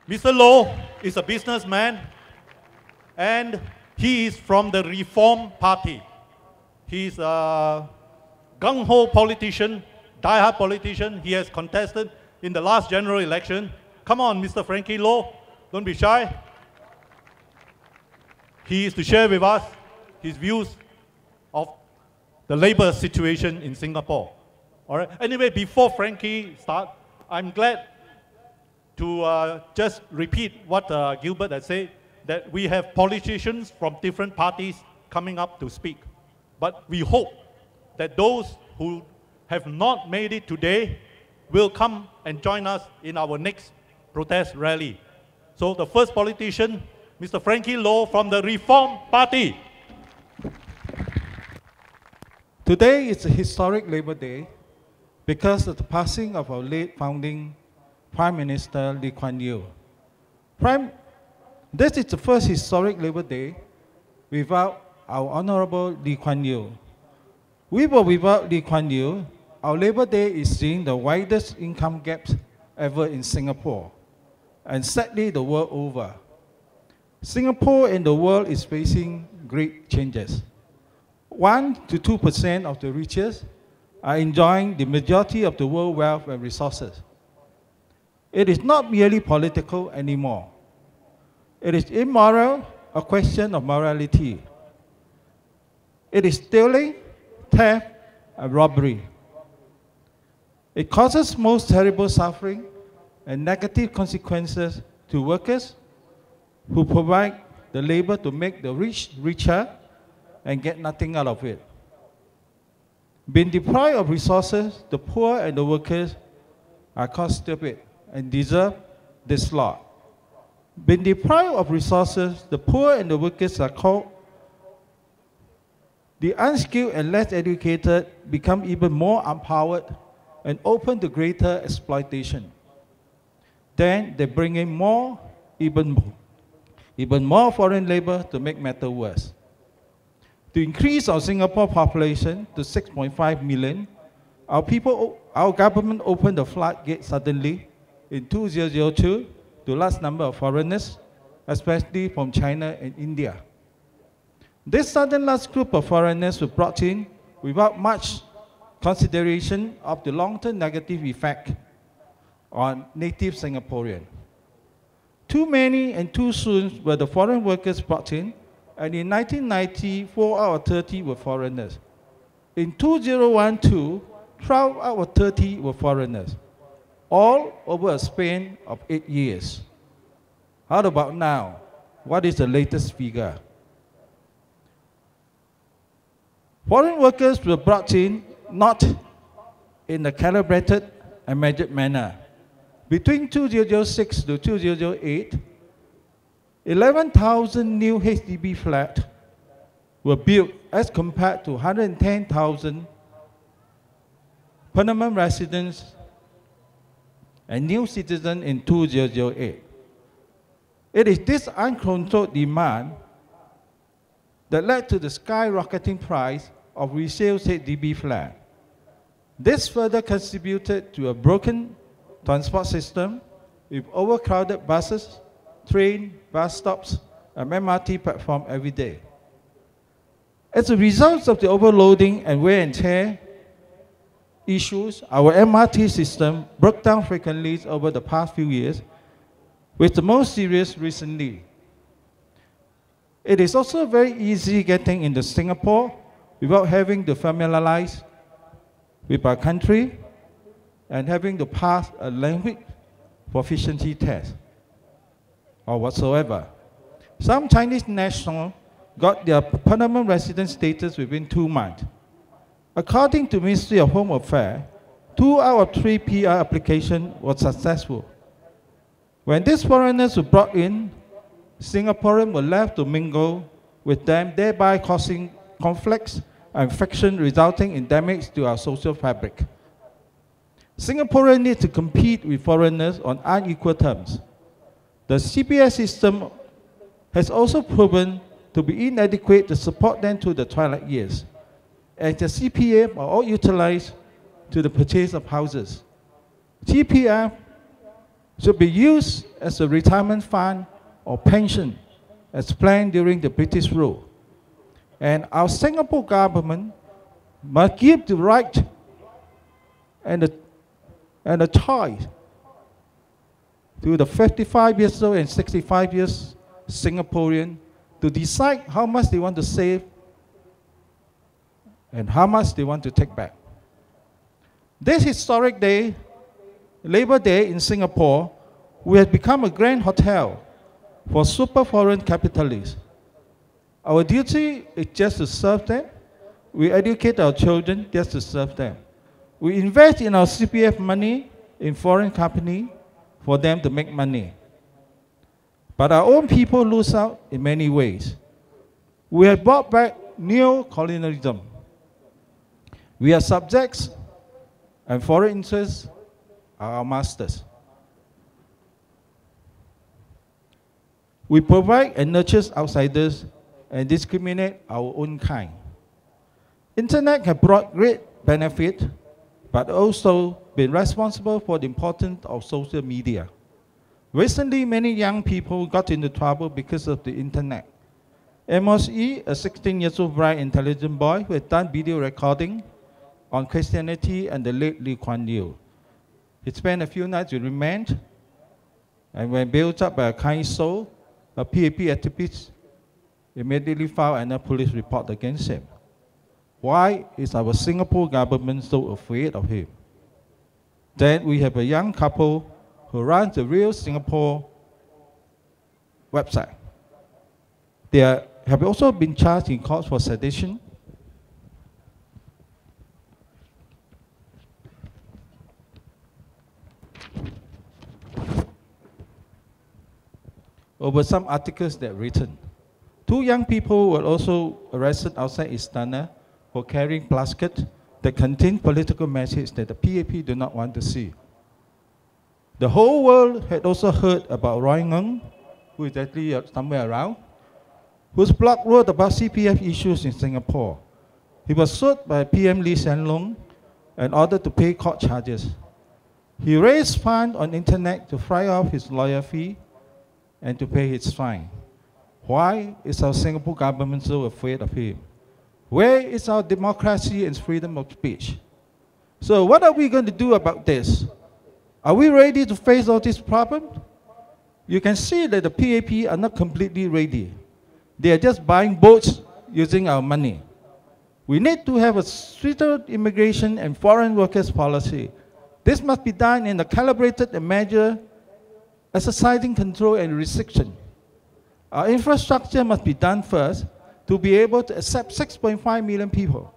Mr. Low is a businessman and he is from the Reform Party. He's a gung-ho politician, die-hard politician. He has contested in the last general election. Come on, Mr. Frankie Low, don't be shy. He is to share with us his views of the labor situation in Singapore. All right. Anyway, before Frankie starts, I'm glad to just repeat what Gilbert had said, that we have politicians from different parties coming up to speak. But we hope that those who have not made it today will come and join us in our next protest rally. So the first politician, Mr. Frankie Low from the Reform Party. Today is a historic Labor Day because of the passing of our late founding Prime Minister Lee Kuan Yew. This is the first historic Labor Day without our Honorable Lee Kuan Yew. With or without Lee Kuan Yew, our Labor Day is seeing the widest income gaps ever in Singapore, and sadly the world over. Singapore and the world is facing great changes. 1 to 2% of the richest are enjoying the majority of the world wealth and resources. It is not merely political anymore. It is immoral, a question of morality. It is stealing, theft, and robbery. It causes most terrible suffering and negative consequences to workers who provide the labor to make the rich richer and get nothing out of it. Being deprived of resources, the poor and the workers are called stupid and deserve this lot. Being deprived of resources, the poor and the workers are called the unskilled and less educated become even more empowered and open to greater exploitation. Then they bring in even more foreign labor to make matters worse. To increase our Singapore population to 6.5 million, our government opened the floodgate suddenly in 2002 to large number of foreigners, especially from China and India. This sudden large group of foreigners were brought in without much consideration of the long-term negative effect on native Singaporeans. Too many and too soon were the foreign workers brought in, and in 1990, 4 out of 30 were foreigners. In 2012, 12 out of 30 were foreigners, all over a span of 8 years. How about now? What is the latest figure? Foreign workers were brought in not in a calibrated and measured manner. Between 2006 to 2008, 11,000 new HDB flats were built as compared to 110,000 permanent residents and new citizens in 2008. It is this uncontrolled demand that led to the skyrocketing price of resale HDB flat. This further contributed to a broken transport system with overcrowded buses, train, bus stops, and MRT platform every day. As a result of the overloading and wear and tear issues, our MRT system broke down frequently over the past few years, with the most serious recently. It is also very easy getting into Singapore without having to familiarize with our country and having to pass a language proficiency test or whatsoever. Some Chinese nationals got their permanent resident status within 2 months. According to Ministry of Home Affairs, 2 out of 3 PR applications were successful. When these foreigners were brought in, Singaporeans were left to mingle with them, thereby causing conflicts and friction resulting in damage to our social fabric. Singaporeans need to compete with foreigners on unequal terms. The CPS system has also proven to be inadequate to support them through the twilight years, as the CPF are all utilized to the purchase of houses. CPF should be used as a retirement fund or pension as planned during the British rule. And our Singapore government must give the right and the choice to the 55 years old and 65 years Singaporean to decide how much they want to save and how much they want to take back. This historic day, Labor Day in Singapore, we have become a grand hotel for super foreign capitalists. Our duty is just to serve them. We educate our children just to serve them. We invest in our CPF money in foreign companies for them to make money. But our own people lose out in many ways. We have brought back neo-colonialism. We are subjects, and foreign interests are our masters. We provide and nurture outsiders and discriminate our own kind. Internet has brought great benefit, but also been responsible for the importance of social media. Recently, many young people got into trouble because of the internet. Amos E., a 16-year-old bright, intelligent boy who had done video recording on Christianity and the late Lee Kuan Yew. He spent a few nights with remand, and when built up by a kind soul, a PAP activist immediately filed a police report against him. Why is our Singapore government so afraid of him? Then we have a young couple who runs the Real Singapore website. They have also been charged in court for sedition. Over some articles they've written. Two young people were also arrested outside Istana for carrying placards that contain political messages that the PAP do not want to see. The whole world had also heard about Roy Ng, who is actually somewhere around, whose blog wrote about CPF issues in Singapore. He was sued by PM Lee Hsien Loong and ordered to pay court charges. He raised funds on internet to fry off his lawyer fee and to pay his fine. Why is our Singapore government so afraid of him? Where is our democracy and freedom of speech? So what are we going to do about this? Are we ready to face all these problems? You can see that the PAP are not completely ready. They are just buying boats using our money. We need to have a stricter immigration and foreign workers policy. This must be done in a calibrated and measured, exercising control and restriction. Our infrastructure must be done first to be able to accept 6.5 million people.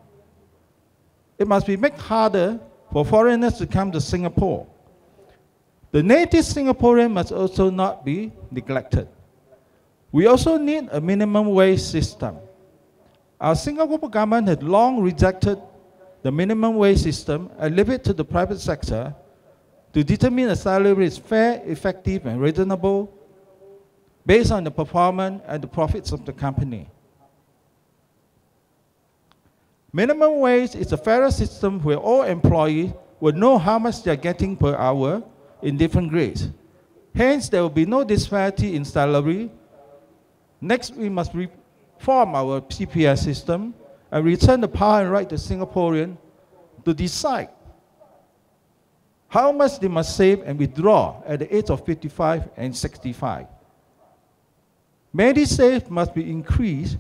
It must be made harder for foreigners to come to Singapore. The native Singaporean must also not be neglected. We also need a minimum wage system. Our Singapore government had long rejected the minimum wage system and leave it to the private sector to determine a salary is fair, effective, and reasonable based on the performance and the profits of the company. Minimum wage is a fairer system where all employees will know how much they are getting per hour in different grades. Hence, there will be no disparity in salary. Next, we must reform our CPS system and return the power and right to Singaporeans to decide how much they must save and withdraw at the age of 55 and 65. MediSave must be increased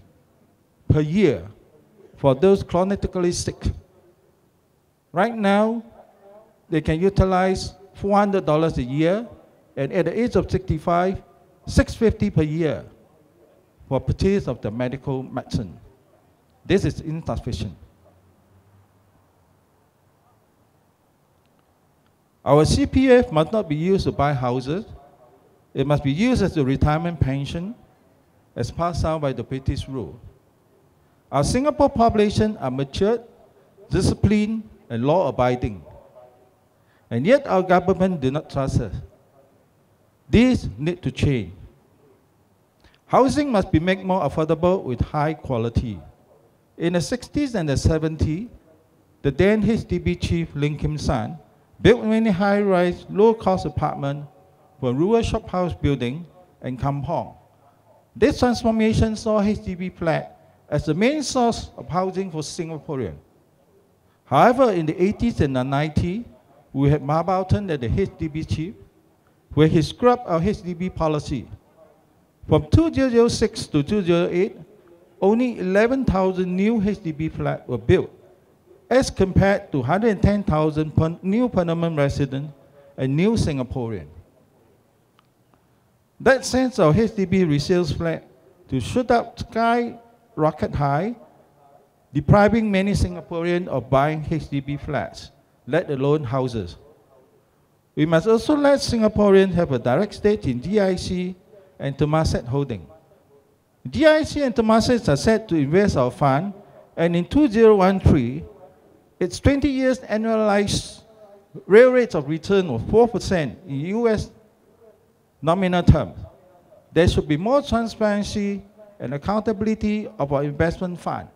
per year for those chronically sick. Right now, they can utilize $400 a year, and at the age of 65, $650 per year for purchase of the medical medicine. This is insufficient. Our CPF must not be used to buy houses. It must be used as a retirement pension as passed down by the British rule. Our Singapore population are matured, disciplined, and law-abiding. And yet our government do not trust us. These need to change. Housing must be made more affordable with high quality. In the 60s and the 70s, the then HDB chief Lim Kim San built many high-rise, low-cost apartments from rural shophouse building and kampong. This transformation saw HDB flat as the main source of housing for Singaporeans. However, in the 80s and the 90s, we had Mabauton as the HDB chief, where he scrubbed our HDB policy. From 2006 to 2008, only 11,000 new HDB flats were built, as compared to 110,000 new permanent residents and new Singaporeans. That sends our HDB resale flat to shoot up skyrocket high, depriving many Singaporeans of buying HDB flats, let alone houses. We must also let Singaporeans have a direct stake in GIC and Temasek Holding. GIC and Temasek are set to invest our fund, and in 2013, its 20 years annualized real rate of return was 4% in US nominal terms. There should be more transparency and accountability of our investment fund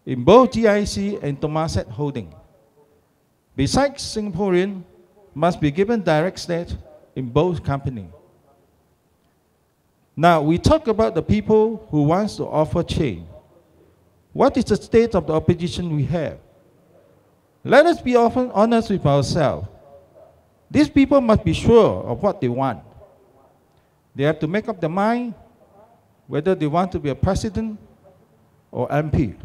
in both GIC and Temasek Holding. Besides, Singaporeans must be given direct stake in both companies. Now, we talk about the people who want to offer change. What is the state of the opposition we have? Let us be often honest with ourselves. These people must be sure of what they want. They have to make up their mind whether they want to be a president or MP.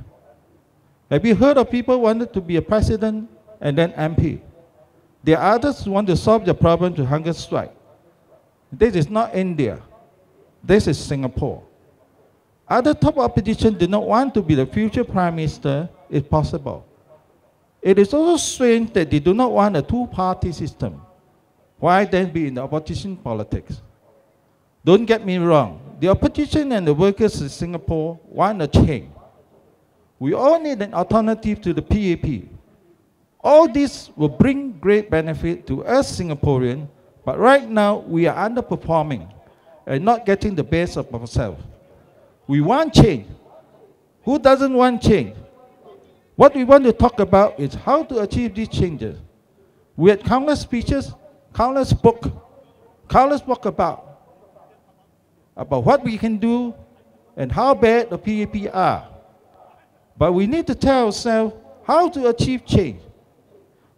Have you heard of people who wanted to be a president and then MP? There are others who want to solve the problem to hunger strike. This is not India. This is Singapore. Other top opposition do not want to be the future prime minister if possible. It is also strange that they do not want a two-party system. Why then be in the opposition politics? Don't get me wrong. The opposition and the workers in Singapore want a change. We all need an alternative to the PAP. All this will bring great benefit to us Singaporeans, but right now we are underperforming and not getting the best of ourselves. We want change. Who doesn't want change? What we want to talk about is how to achieve these changes. We had countless speeches, countless books about what we can do and how bad the PAP are. But we need to tell ourselves how to achieve change.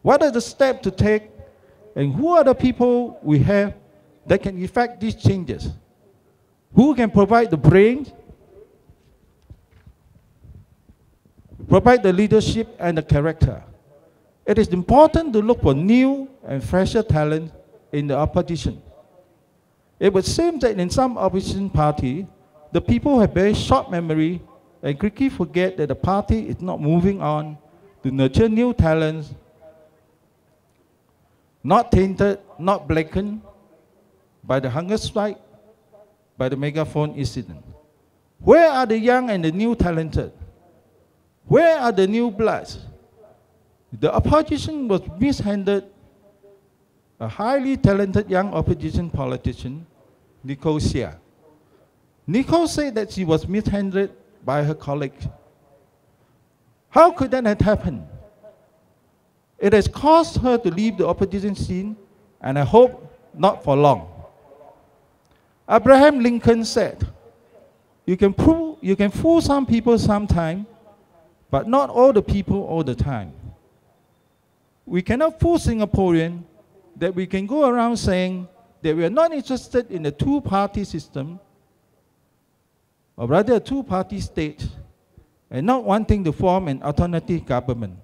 What are the steps to take, and who are the people we have that can effect these changes? Who can provide the brains, provide the leadership and the character? It is important to look for new and fresher talent in the opposition. It would seem that in some opposition party, the people have very short memory and quickly forget that the party is not moving on to nurture new talents, not tainted, not blackened by the hunger strike, by the megaphone incident. Where are the young and the new talented? Where are the new bloods? The opposition was mishandled a highly talented young opposition politician, Nicole Seah. Nicole said that she was mishandled by her colleagues. How could that have happened? It has caused her to leave the opposition scene, and I hope not for long. Abraham Lincoln said, you can fool some people sometime, but not all the people all the time. We cannot fool Singaporeans that we can go around saying that we are not interested in a two-party system, or rather a two-party state, and not wanting to form an alternative government.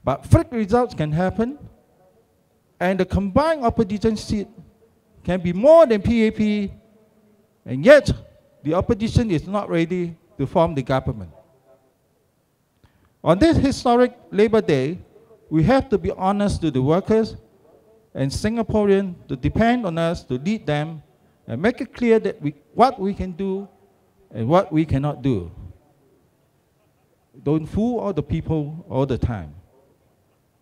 But freak results can happen, and the combined opposition seat can be more than PAP, and yet the opposition is not ready to form the government. On this historic Labor Day, we have to be honest to the workers and Singaporeans to depend on us to lead them and make it clear that what we can do and what we cannot do. Don't fool all the people all the time.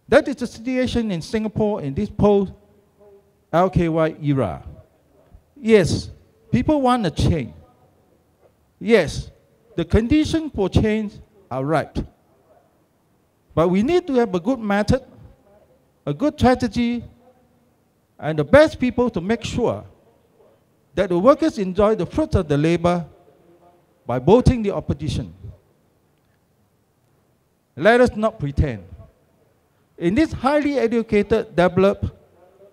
That is the situation in Singapore in this post-LKY era. Yes, people want a change. Yes, the conditions for change are right. But we need to have a good method, a good strategy, and the best people to make sure that the workers enjoy the fruits of the labor by voting the opposition. Let us not pretend. In this highly educated, developed,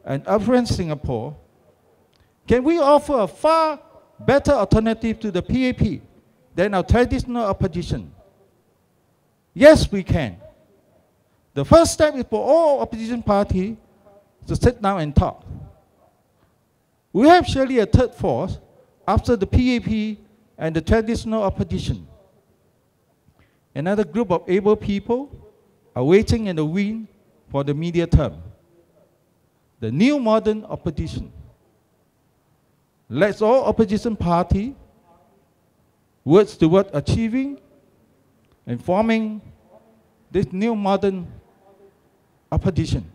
and affluent Singapore, can we offer a far better alternative to the PAP than our traditional opposition? Yes, we can. The first step is for all opposition parties to sit down and talk. We have surely a third force after the PAP and the traditional opposition. Another group of able people are waiting in the wind for the media term. The new modern opposition. Let's all opposition parties work toward achieving and forming this new modern opposition.